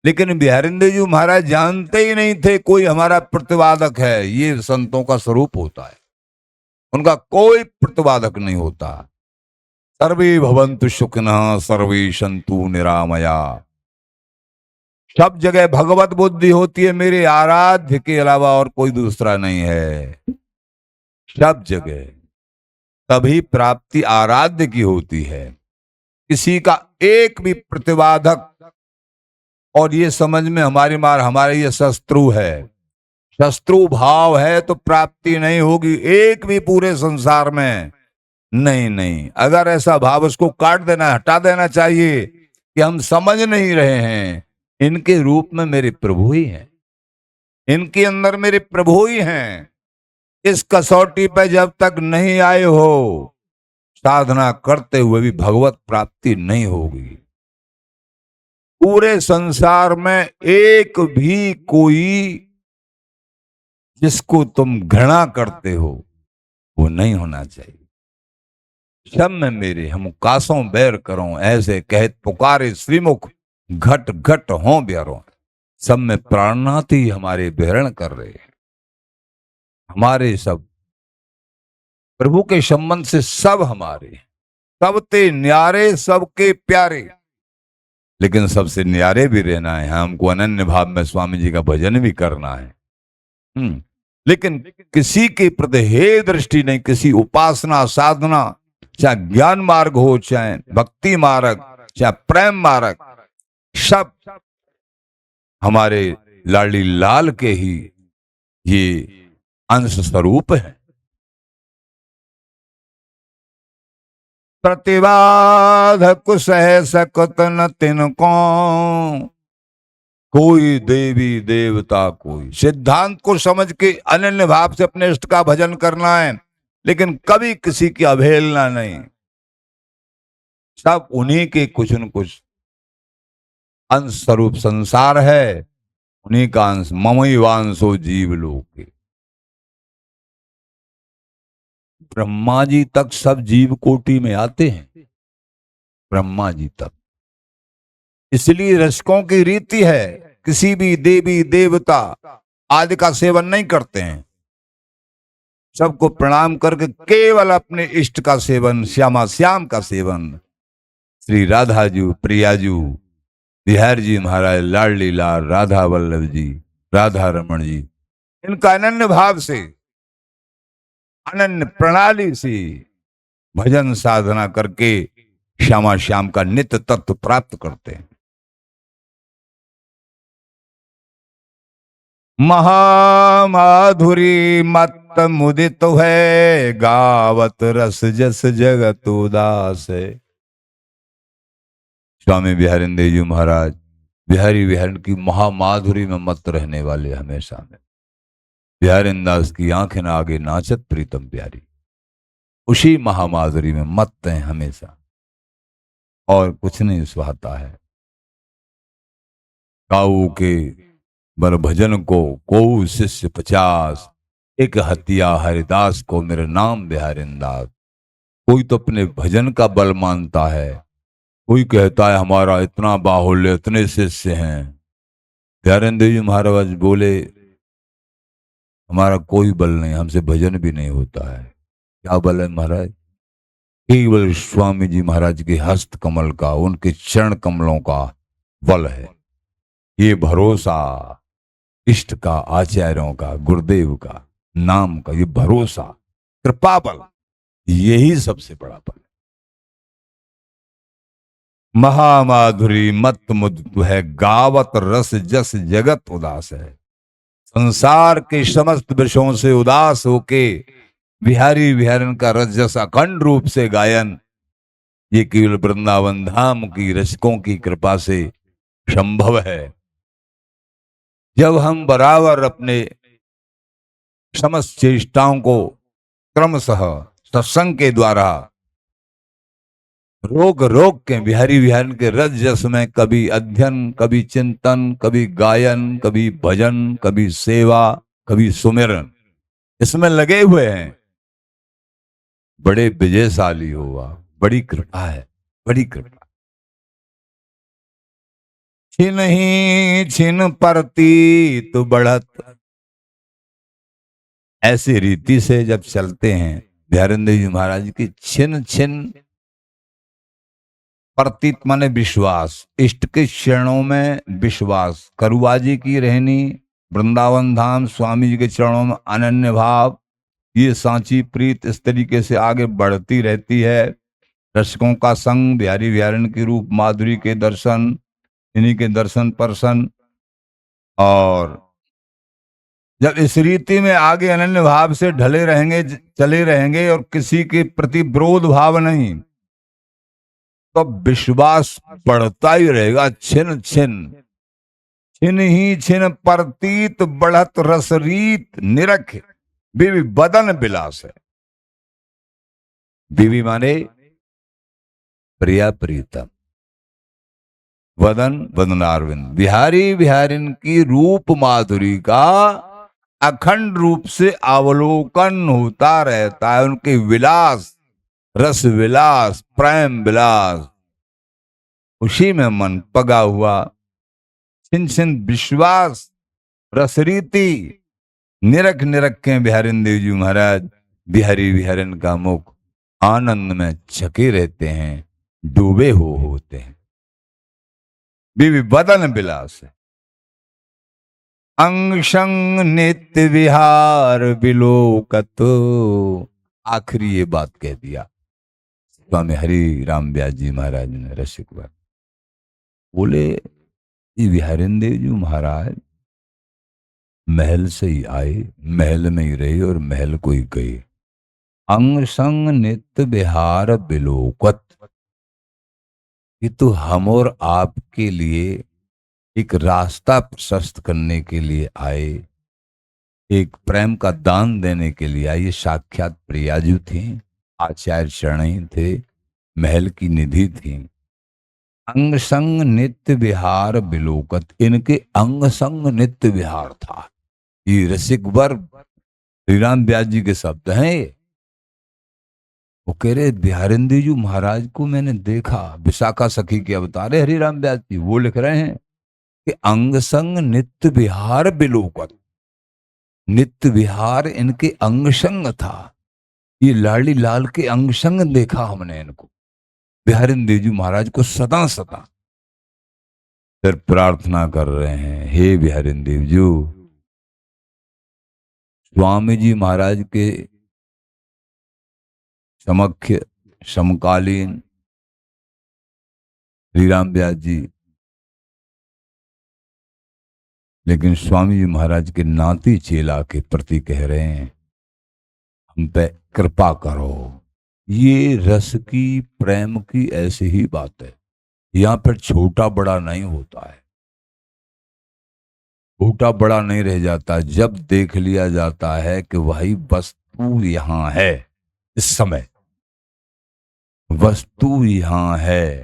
लेकिन बिहारिंदे जी महाराज जानते ही नहीं थे कोई हमारा प्रतिवादक है। ये संतों का स्वरूप होता है, उनका कोई प्रतिवादक नहीं होता। सर्वे भवन्तु सुखिनः सर्वे सन्तु निरामया, सब जगह भगवत बुद्धि होती है, मेरे आराध्य के अलावा और कोई दूसरा नहीं है। सब जगह तभी प्राप्ति आराध्य की होती है। किसी का एक भी प्रतिवादक, और ये समझ में हमारी मार हमारे ये शत्रु है, शत्रु भाव है तो प्राप्ति नहीं होगी एक भी पूरे संसार में। नहीं नहीं, अगर ऐसा भाव उसको काट देना, हटा देना चाहिए कि हम समझ नहीं रहे हैं, इनके रूप में मेरे प्रभु ही हैं, इनके अंदर मेरे प्रभु ही हैं। इस कसौटी पे जब तक नहीं आए हो, साधना करते हुए भी भगवत प्राप्ति नहीं होगी। पूरे संसार में एक भी कोई जिसको तुम घृणा करते हो वो नहीं होना चाहिए। सब में मेरे हम कासों बैर करो, ऐसे कहत पुकारे श्रीमुख, घट घट हो ब्यारो। सब में प्राणनाथ ही हमारे विहरण कर रहे हैं। हमारे सब प्रभु के संबंध से सब हमारे, सबते न्यारे सबके प्यारे, लेकिन सबसे न्यारे भी रहना है। हमको अनन्य भाव में स्वामी जी का भजन भी करना है। लेकिन किसी के प्रति हे दृष्टि नहीं, किसी उपासना साधना, चाहे ज्ञान मार्ग हो, चाहे भक्ति मार्ग, चाहे प्रेम मार्ग, सब हमारे लाली लाल के ही ये अंश स्वरूप है। प्रतिबाधक सह सकत न तिनको, कोई देवी देवता, कोई सिद्धांत को समझ के अनन्य भाव से अपने इष्ट का भजन करना है, लेकिन कभी किसी की अवहेलना नहीं। सब उन्हीं के कुछ न कुछ अंश स्वरूप संसार है, उन्हीं का अंश। ममई वांसो जीव लोके, ब्रह्मा जी तक सब जीव कोटि में आते हैं, ब्रह्मा जी तक। इसलिए रसिकों की रीति है, किसी भी देवी देवता आदि का सेवन नहीं करते हैं। सबको प्रणाम करके केवल अपने इष्ट का सेवन, श्यामा श्याम का सेवन, श्री राधा जी, प्रिया जी, बिहार जी महाराज, लाडली लाल, राधा वल्लभ जी, राधा रमन जी, इनका अनन्य भाव से, अनन्य प्रणाली से भजन साधना करके श्यामा श्याम का नित्य तत्व प्राप्त करते हैं। महामाधुरी मत मुदित है, गावत रस जस जगत उदास है। स्वामी बिहारिंदेव जी महाराज बिहारी विहारण की महामाधुरी में मत रहने वाले हमेशा में। बिहारिंदास की आंखें न आगे नाचत प्रीतम प्यारी, उसी महामाधुरी में मत हैं हमेशा, और कुछ नहीं सुहाता है। काऊ के बर भजन को शिष्य 50, एक हत्या हरिदास को मेरे नाम बिहारिंदास। कोई तो अपने भजन का बल मानता है, कोई कहता है हमारा इतना बाहुल्य, इतने शिष्य हैं। बिहारिंदेव जी महाराज बोले हमारा कोई बल नहीं, हमसे भजन भी नहीं होता है। क्या बल है महाराज? केवल स्वामी जी महाराज के हस्त कमल का, उनके चरण कमलों का बल है। ये भरोसा इष्ट का, आचार्यों का, गुरुदेव का, नाम का, ये भरोसा, कृपा बल, यही सबसे बड़ा बल है। महामाधुरी मत मुद है, गावत रस जस जगत उदास है। संसार के समस्त विषयों से उदास होके बिहारी विहारन का रस जस अखंड रूप से गायन, ये केवल वृंदावन धाम की रसिकों की कृपा से संभव है। जब हम बराबर अपने समस्त चेष्टाओं को क्रमशः सत्संग के द्वारा रोक रोक के बिहारी विहारन के रस जस में कभी अध्ययन, कभी चिंतन, कभी गायन, कभी भजन, कभी सेवा, कभी सुमिरन, इसमें लगे हुए हैं, बड़े विजयशाली हुआ। बड़ी कृपा है, बड़ी कृपा। छिन ही छिन परतीत बढ़त, ऐसी रीति से जब चलते हैं बिहारिंदेव जी महाराज की, छिन छिन प्रतीत माने विश्वास, इष्ट के चरणों में विश्वास, करुआजी की रहनी, वृंदावन धाम स्वामी जी के चरणों में अनन्य भाव, ये सांची प्रीत इस तरीके से आगे बढ़ती रहती है। रसिकों का संग, बिहारी विहारन की रूप माधुरी के दर्शन, इन्हीं के दर्शन परसन, और जब इस रीति में आगे अनन्य भाव से ढले रहेंगे, चले रहेंगे, और किसी के प्रति विरोध भाव नहीं, तो विश्वास बढ़ता ही रहेगा। छिन छिन छिन ही छिन प्रतीत बढ़त रसरीत निरख, बीवी बदन विलास है। बीवी माने प्रिया प्रीतम, वदन वदनारविंद। बिहारी बिहारिन की रूप माधुरी का अखंड रूप से अवलोकन होता रहता है। उनके विलास, रस विलास, प्रेम विलास, उसी में मन पगा हुआ। छिन छिन विश्वास रसरीति निरख निरख के बिहारिंदेव जी महाराज बिहारी विहारन का मुख आनंद में छके रहते हैं, डूबे होते हैं। बीवी बदन विलास है, अंग संग नित्य विहार बिलोकत। आखिरी ये बात कह दिया स्वामी हरि राम व्यास जी महाराज ने रसिक बात बोले, ये बिहारिंदेव जी महाराज महल से ही आए, महल में ही रहे और महल को ही गए। अंग संग नित्य विहार बिलोकत, ये तो हम और आपके लिए एक रास्ता प्रशस्त करने के लिए आए, एक प्रेम का दान देने के लिए आए। ये साक्षात प्रियाजू थी, आचार्य शरणी थे, महल की निधि थी। अंग संग नित्य विहार बिलोकत, इनके अंग संग नित्य विहार था। ये रसिक वर्ग श्री राम व्यास जी के शब्द हैं। वो कह रहे बिहारिंदेव जी महाराज को मैंने देखा, विशाखा सखी के अवतार हरिराम व्यास जी, वो लिख रहे हैं कि अंग संग नित्य विहार बिलोकत, नित्य विहार इनके अंग संग था। ये लाडी लाल के अंग संग देखा हमने इनको, बिहारिंदेव जी महाराज को सदा सदा। फिर प्रार्थना कर रहे हैं, हे बिहारिंदेव जी, स्वामी जी महाराज के समक्ष समकालीन श्री राम व्यास जी लेकिन स्वामी जी महाराज के नाती चेला के प्रति कह रहे हैं, हम पे कृपा करो। ये रस की, प्रेम की ऐसी ही बात है। यहाँ पर छोटा बड़ा नहीं होता है, छोटा बड़ा नहीं रह जाता। जब देख लिया जाता है कि वही वस्तु यहाँ है, इस समय वस्तु यहाँ है,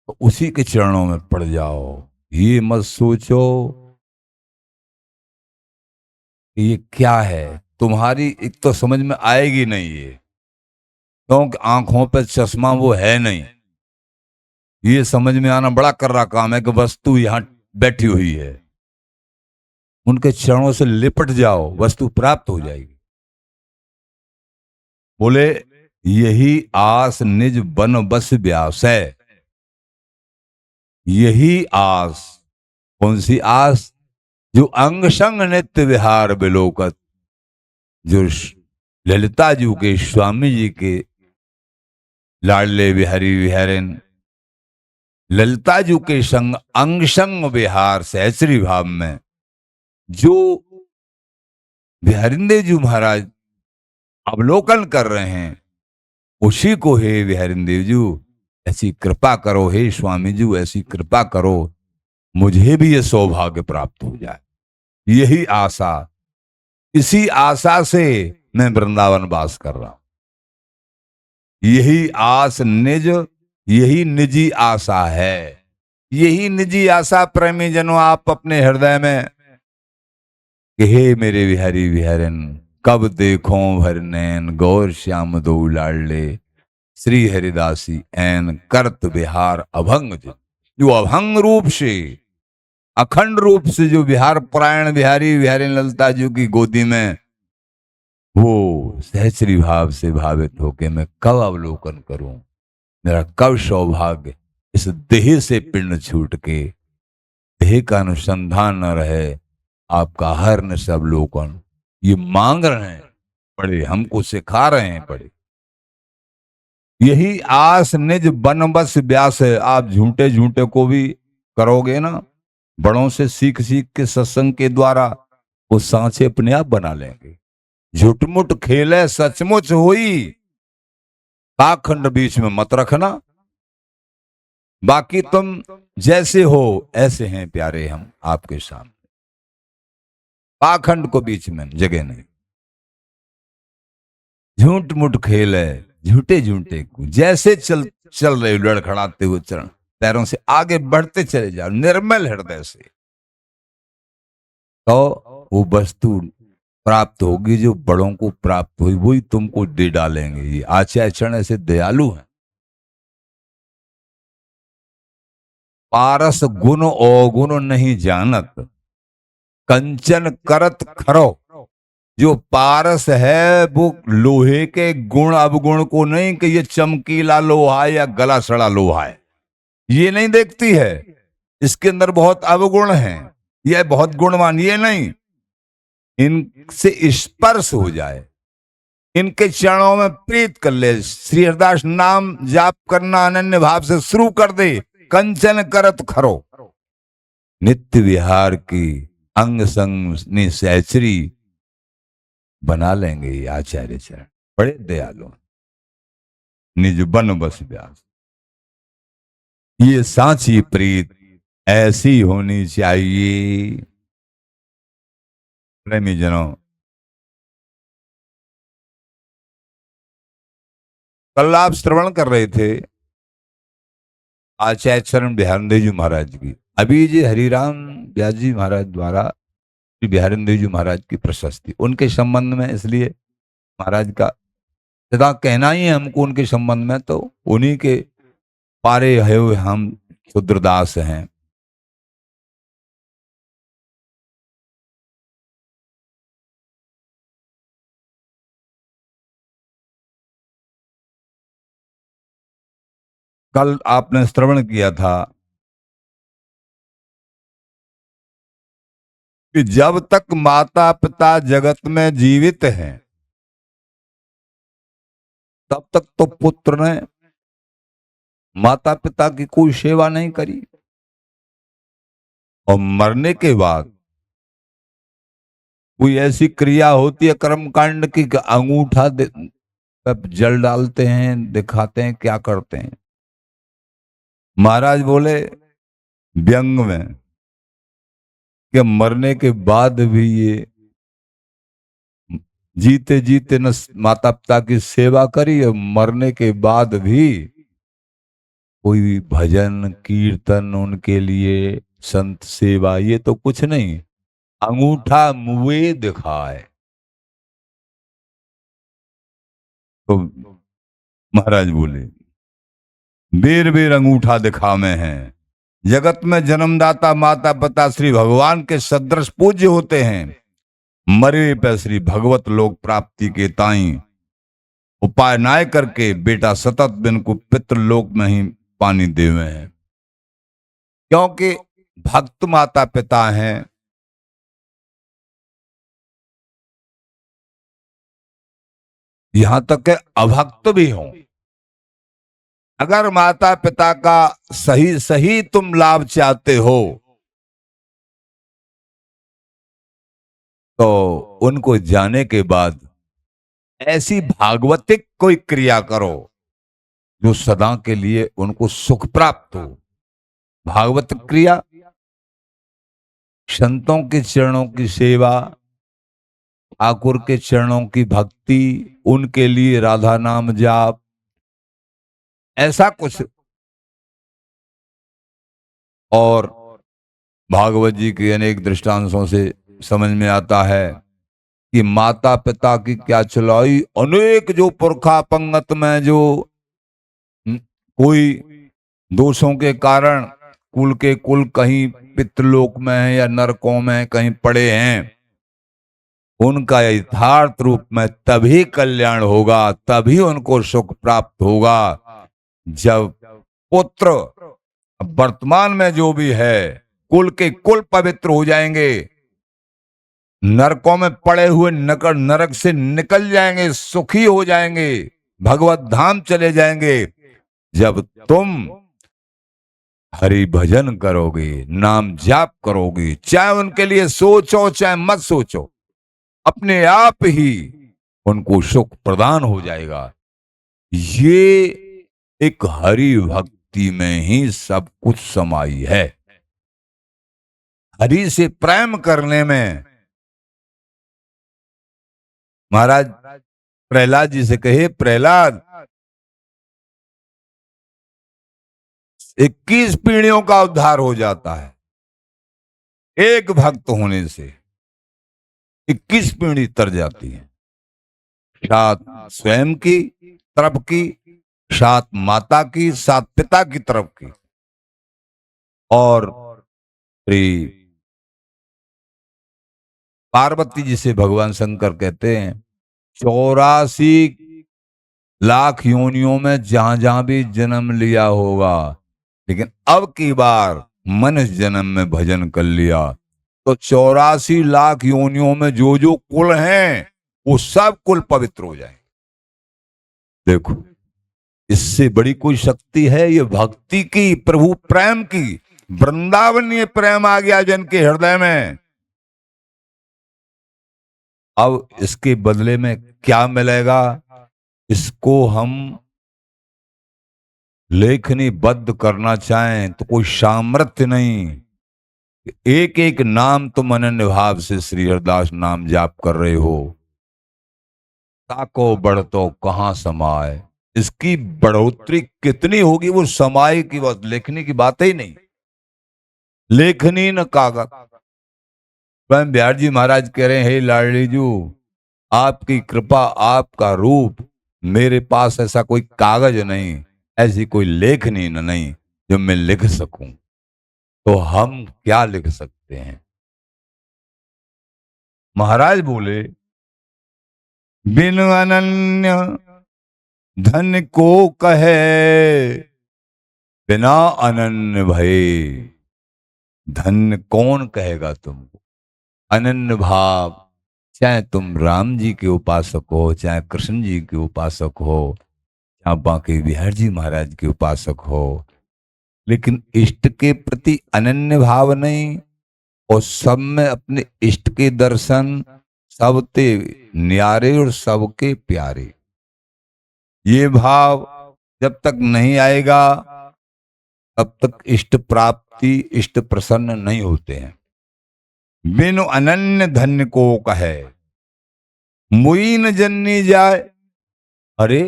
तो उसी के चरणों में पड़ जाओ। ये मत सोचो कि ये क्या है। तुम्हारी एक तो समझ में आएगी नहीं ये, क्योंकि आंखों पे चश्मा वो है नहीं। ये समझ में आना बड़ा कर रहा काम है कि वस्तु यहाँ बैठी हुई है। उनके चरणों से लिपट जाओ, वस्तु प्राप्त हो जाएगी। बोले यही आस निज बन बस व्यास है। यही आस, कौन सी आस? जो अंग संग नित्य विहार बिलोकत, जो ललिता जी के, स्वामी जी के लाडले बिहारी विहारिन ललिता जी के संग अंग संग विहार सहचरी भाव में जो बिहारिंदेव जी महाराज अवलोकन कर रहे हैं, उसी को हे बिहारिंदेव जी ऐसी कृपा करो, हे स्वामी जी ऐसी कृपा करो, मुझे भी ये सौभाग्य प्राप्त हो जाए। यही आशा, इसी आशा से मैं वृंदावन वास कर रहा हूं। यही आस निज, यही निजी आशा है। यही निजी आशा प्रेमी जनों आप अपने हृदय में कि हे मेरे बिहारी बिहारन, कब देखो भर नैन गौर श्याम दो लाडले, श्री हरिदासी एन करत बिहार अभंग। जो अभंग रूप से, अखंड रूप से जो बिहार परायण बिहारी बिहारी ललिता जी की गोदी में वो सहचरी भाव से भावित होके मैं कब अवलोकन करूं, मेरा कब सौभाग्य इस देह से पिंड छूट के देह का अनुसंधान न रहे, आपका हर न सब अवलोकन ये मांग रहे हैं पड़े, हमको सिखा रहे हैं पड़े। यही आस निज बन बस व्यास है। आप झूठे झूठे को भी करोगे ना, बड़ों से सीख सीख के सत्संग के द्वारा वो सांचे अपने आप बना लेंगे। झूठमुठ खेले सचमुच हुई, पाखंड बीच में मत रखना। बाकी तुम जैसे हो ऐसे हैं प्यारे हम आपके सामने, पाखंड को बीच में जगह नहीं। झूठ मुठ खेल है, झूठे झूठे को जैसे चल चल रहे लड़खड़ाते हुए चरण पैरों से आगे बढ़ते चले जाओ निर्मल हृदय से, तो वो वस्तु प्राप्त होगी जो बड़ों को प्राप्त हुई, वही तुमको दे डालेंगे। ये आचार्य चरण ऐसे दयालु हैं। पारस गुण अवगुण नहीं जानत, कंचन करत खरो। जो पारस है वो लोहे के गुण अवगुण को नहीं कि ये चमकीला लोहा है या गला सड़ा लोहा है, ये नहीं देखती है। इसके अंदर बहुत अवगुण हैं, यह बहुत गुणवान, ये नहीं। इनसे स्पर्श हो जाए, इनके चरणों में प्रीत कर ले, श्री हरिदास नाम जाप करना अनन्य भाव से शुरू कर दे, कंचन करत खरो। नित्य विहार की अंग संग सहचरी बना लेंगे ये आचार्य चरण, बड़े दयालु। निज बन बस व्यास, ये सांची प्रीत ऐसी होनी चाहिए। प्रेमी जनों, कल आप श्रवण कर रहे थे आचार्य चरण बिहारदेव जी महाराज की। अभी जी हरिराम व्यास जी महाराज द्वारा श्री बिहारदेव जी महाराज की प्रशस्ति उनके संबंध में, इसलिए महाराज का सदा कहना ही है हमको उनके संबंध में, तो उन्हीं के पारे है हुए हम क्षुद्रदास हैं। कल आपने श्रवण किया था कि जब तक माता पिता जगत में जीवित हैं तब तक तो पुत्र ने माता पिता की कोई सेवा नहीं करी। और मरने के बाद कोई ऐसी क्रिया होती है कर्म कांड की कि अंगूठा पे जल डालते हैं, दिखाते हैं, क्या करते हैं? महाराज बोले व्यंग में कि मरने के बाद भी ये जीते जीते न माता पिता की सेवा करी और मरने के बाद भी कोई भजन कीर्तन उनके लिए, संत सेवा, ये तो कुछ नहीं, अंगूठा मुए दिखाए। तो महाराज बोले बेर बेर अंगूठा दिखावे हैं। जगत में जन्मदाता माता पिता श्री भगवान के सदृश पूज्य होते हैं। मरे पे श्री भगवत लोक प्राप्ति के ताई उपाय नाय करके बेटा सतत बिन को पितृलोक में ही पानी देवे हैं। क्योंकि भक्त माता पिता हैं, यहां तक के अभक्त भी हों, अगर माता पिता का सही सही तुम लाभ चाहते हो तो उनको जाने के बाद ऐसी भागवतिक कोई क्रिया करो जो सदा के लिए उनको सुख प्राप्त हो। भागवत क्रिया, संतों के चरणों की सेवा, ठाकुर के चरणों की भक्ति, उनके लिए राधा नाम जाप, ऐसा कुछ। और भागवत जी के अनेक दृष्टांतों से समझ में आता है कि माता पिता की क्या चलाई, अनेक जो पुरखा पंगत में जो कोई दोषों के कारण कुल के कुल कहीं पितृलोक में है या नरकों में कहीं पड़े हैं, उनका यथार्थ रूप में तभी कल्याण होगा, तभी उनको सुख प्राप्त होगा जब पुत्र वर्तमान में जो भी है कुल के कुल पवित्र हो जाएंगे, नरकों में पड़े हुए नरक से निकल जाएंगे, सुखी हो जाएंगे, भगवत धाम चले जाएंगे। जब तुम हरि भजन करोगे, नाम जाप करोगे, चाहे उनके लिए सोचो चाहे मत सोचो, अपने आप ही उनको सुख प्रदान हो जाएगा। ये एक हरि भक्ति में ही सब कुछ समाई है। हरि से प्रेम करने में महाराज प्रहलाद जी से कहे, प्रहलाद 21 पीढ़ियों का उद्धार हो जाता है एक भक्त होने से। 21 पीढ़ी तर जाती है, सात स्वयं की तरफ की, सात माता की, सात पिता की तरफ की। और श्री पार्वती जी से भगवान शंकर कहते हैं 84 लाख योनियों में जहां जहां भी जन्म लिया होगा, लेकिन अब की बार मनुष्य जन्म में भजन कर लिया तो 84 लाख योनियों में जो जो कुल हैं वो सब कुल पवित्र हो जाएंगे। देखो, इससे बड़ी कोई शक्ति है? ये भक्ति की, प्रभु प्रेम की, वृंदावनीय प्रेम आ गया जन के हृदय में। अब इसके बदले में क्या मिलेगा, इसको हम लेखनीबद्ध करना चाहें तो कोई सामर्थ्य नहीं। एक एक नाम तुम अनन्य भाव से श्री हरिदास नाम जाप कर रहे हो, ताको बढ़ तो कहां समाए, इसकी बढ़ोतरी कितनी होगी वो समाए की बात, लेखनी की बात ही नहीं। लेखनी न कागज। स्वयं बिहार जी महाराज कह रहे हैं, हे लाडली जू, आपकी कृपा, आपका रूप, मेरे पास ऐसा कोई कागज नहीं, ऐसी कोई लेखनी नहीं जो मैं लिख सकूं। तो हम क्या लिख सकते हैं? महाराज बोले बिन अनन्य धन को कहे, बिना अनन्य भय धन कौन कहेगा तुमको। अनन्य भाव, चाहे तुम राम जी के उपासक हो, चाहे कृष्ण जी के उपासक हो, चाहे बांके बिहार जी महाराज के उपासक हो, लेकिन इष्ट के प्रति अनन्य भाव नहीं, और सब में अपने इष्ट के दर्शन, सबते न्यारे और सबके प्यारे। ये भाव जब तक नहीं आएगा तब तक इष्ट प्राप्ति, इष्ट प्रसन्न नहीं होते हैं। बिनु अनन्य धन्य को कहे मुई न जननी जाए। अरे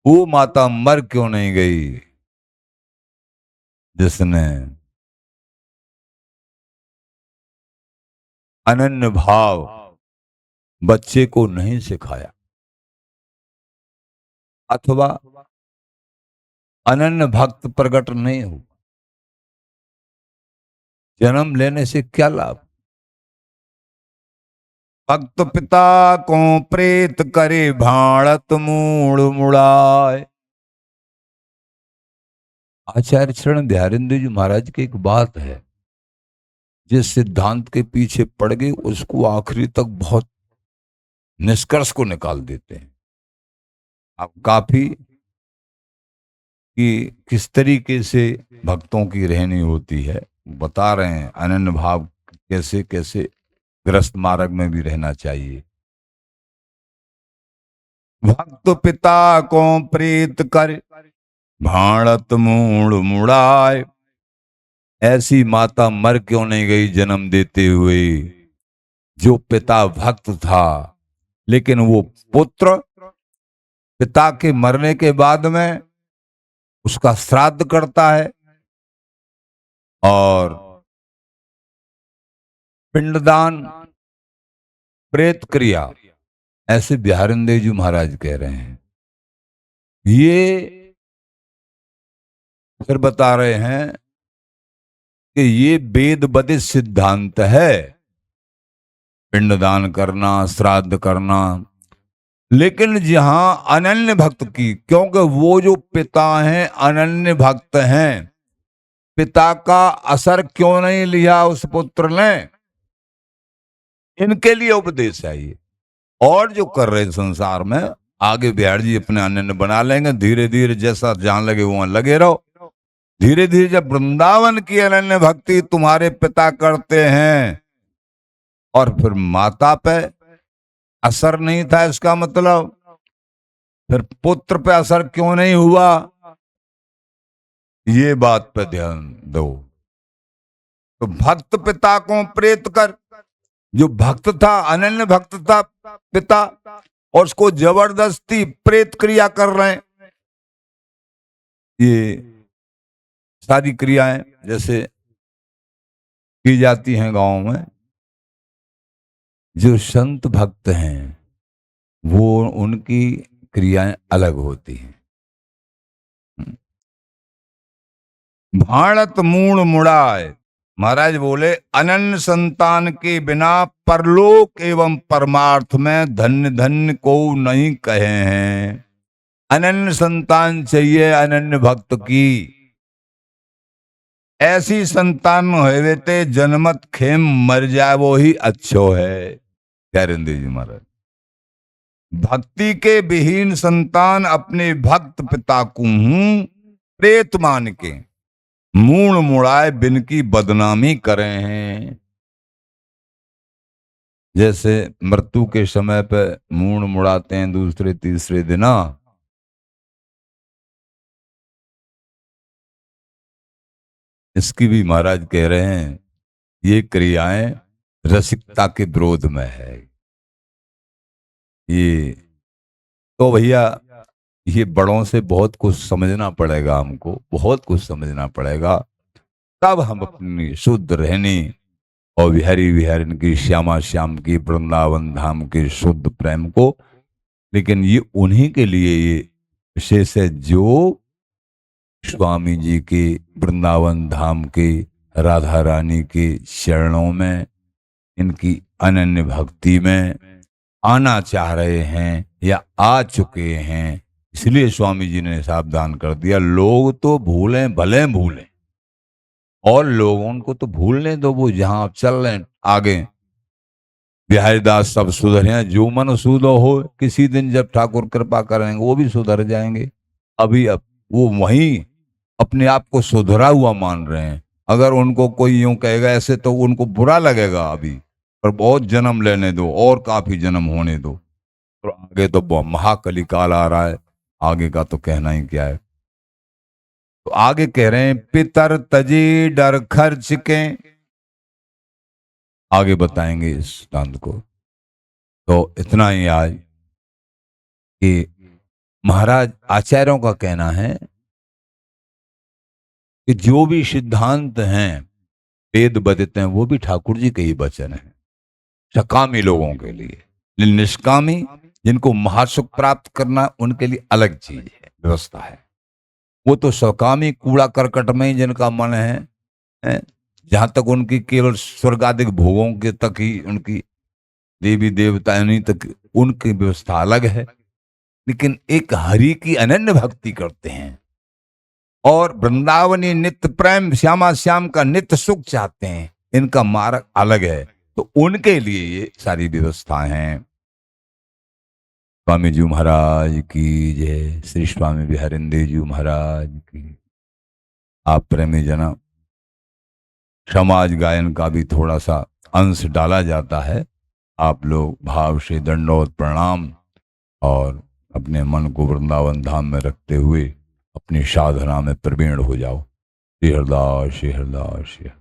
वो माता मर क्यों नहीं गई जिसने अनन्य भाव बच्चे को नहीं सिखाया, अथवा अनन्य भक्त प्रकट नहीं हुआ। जन्म लेने से क्या लाभ? भक्त पिता को प्रेत करे भाणत मूड़ मुड़ाए। आचार्य शरण बिहारिंद्र जी महाराज की एक बात है, जिस सिद्धांत के पीछे पड़ गई उसको आखिरी तक बहुत निष्कर्ष को निकाल देते हैं। आप काफी कि किस तरीके से भक्तों की रहनी होती है बता रहे हैं। अनन्य भाव कैसे कैसे ग्रस्त मार्ग में भी रहना चाहिए। भक्त पिता को प्रीत कर भाणत मूड़ मुड़ाए। ऐसी माता मर क्यों नहीं गई जन्म देते हुए? जो पिता भक्त था, लेकिन वो पुत्र पिता के मरने के बाद में उसका श्राद्ध करता है और पिंडदान, प्रेत क्रिया, ऐसे बिहारिंद्र जी महाराज कह रहे हैं। ये फिर बता रहे हैं कि ये वेद बदित सिद्धांत है, पिंडदान करना, श्राद्ध करना। लेकिन जहां अनन्य भक्त की, क्योंकि वो जो पिता हैं अनन्य भक्त हैं, पिता का असर क्यों नहीं लिया उस पुत्र ने? इनके लिए उपदेश है ये। और जो कर रहे संसार में, आगे बिहार जी अपने अनन्य बना लेंगे। धीरे धीरे जैसा जहां लगे वहां लगे रहो। धीरे धीरे जब वृंदावन की अनन्य भक्ति तुम्हारे पिता करते हैं और फिर माता पे असर नहीं था, इसका मतलब फिर पुत्र पे असर क्यों नहीं हुआ? ये बात पे ध्यान दो। तो भक्त पिता को प्रेत कर, जो भक्त था, अनन्य भक्त था पिता, और उसको जबरदस्ती प्रेत क्रिया कर रहे हैं। ये सारी क्रियाएं जैसे की जाती हैं गांव में, जो संत भक्त हैं वो उनकी क्रियाएं अलग होती हैं। भाणत मूड़ मुड़ाए। महाराज बोले अनन्य संतान के बिना परलोक एवं परमार्थ में धन्य धन्य को नहीं कहे हैं। अनन्य संतान चाहिए अनन्य भक्त की। ऐसी संतान होते जन्मत खेम मर जाए वो ही अच्छो है। बिहारिंद्र जी महाराज, भक्ति के विहीन संतान अपने भक्त पिता को प्रेत मान के मूड़ मुड़ाए बिन की बदनामी करे हैं। जैसे मृत्यु के समय पे मूड़ मुड़ाते हैं दूसरे तीसरे दिन, इसकी भी महाराज कह रहे हैं ये क्रियाएं रसिकता के विरोध में है। ये तो भैया ये बड़ों से बहुत कुछ समझना पड़ेगा, हमको बहुत कुछ समझना पड़ेगा, तब हम अपनी शुद्ध रहनी और बिहारी बिहारिन की, श्यामा श्याम की, वृंदावन धाम के शुद्ध प्रेम को। लेकिन ये उन्हीं के लिए ये विशेष है जो स्वामी जी के वृंदावन धाम के, राधा रानी के चरणों में, इनकी अनन्य भक्ति में आना चाह रहे हैं या आ चुके हैं। इसलिए स्वामी जी ने सावधान कर दिया, लोग तो भूलें भले भूलें, और लोगों को तो भूलने दो, वो जहां आप चल रहे हैं आगे। बिहारी दास सब सुधरे, जो मन सुधो हो, किसी दिन जब ठाकुर कृपा करेंगे वो भी सुधर जाएंगे। अभी अब वो वहीं अपने आप को सुधरा हुआ मान रहे हैं, अगर उनको कोई यूं कहेगा ऐसे तो उनको बुरा लगेगा अभी, पर बहुत जन्म लेने दो और काफी जन्म होने दो। और आगे तो महाकली काल आ रहा है, आगे का तो कहना ही क्या है। तो आगे कह रहे हैं पितर तजी डर खर्च के, आगे बताएंगे इस सिद्धांत को। तो इतना ही आज कि महाराज आचार्यों का कहना है कि जो भी सिद्धांत हैं वेद बदते हैं वो भी ठाकुर जी के ही वचन है, सकामी लोगों के लिए। लेकिन निष्कामी जिनको महासुख प्राप्त करना उनके लिए अलग चीज है, व्यवस्था है। वो तो सकामी कूड़ा करकट में ही जिनका मन है जहां तक उनकी केवल स्वर्गादिक भोगों के तक ही उनकी देवी देवता नहीं तक उनकी व्यवस्था अलग है। लेकिन एक हरि की अनन्य भक्ति करते हैं और वृंदावनी नित्य प्रेम श्यामा श्याम का नित्य सुख चाहते हैं, इनका मार्ग अलग है। तो उनके लिए ये सारी व्यवस्थाएं हैं। स्वामी जी महाराज की जय। श्री स्वामी विहरेंद्र जी महाराज की। आप प्रेमी जना, समाज गायन का भी थोड़ा सा अंश डाला जाता है। आप लोग भाव से दंडोत प्रणाम और अपने मन को वृंदावन धाम में रखते हुए अपनी साधना में प्रवीण हो जाओ। श्री हरदास श्री हरदास श्री हरदास।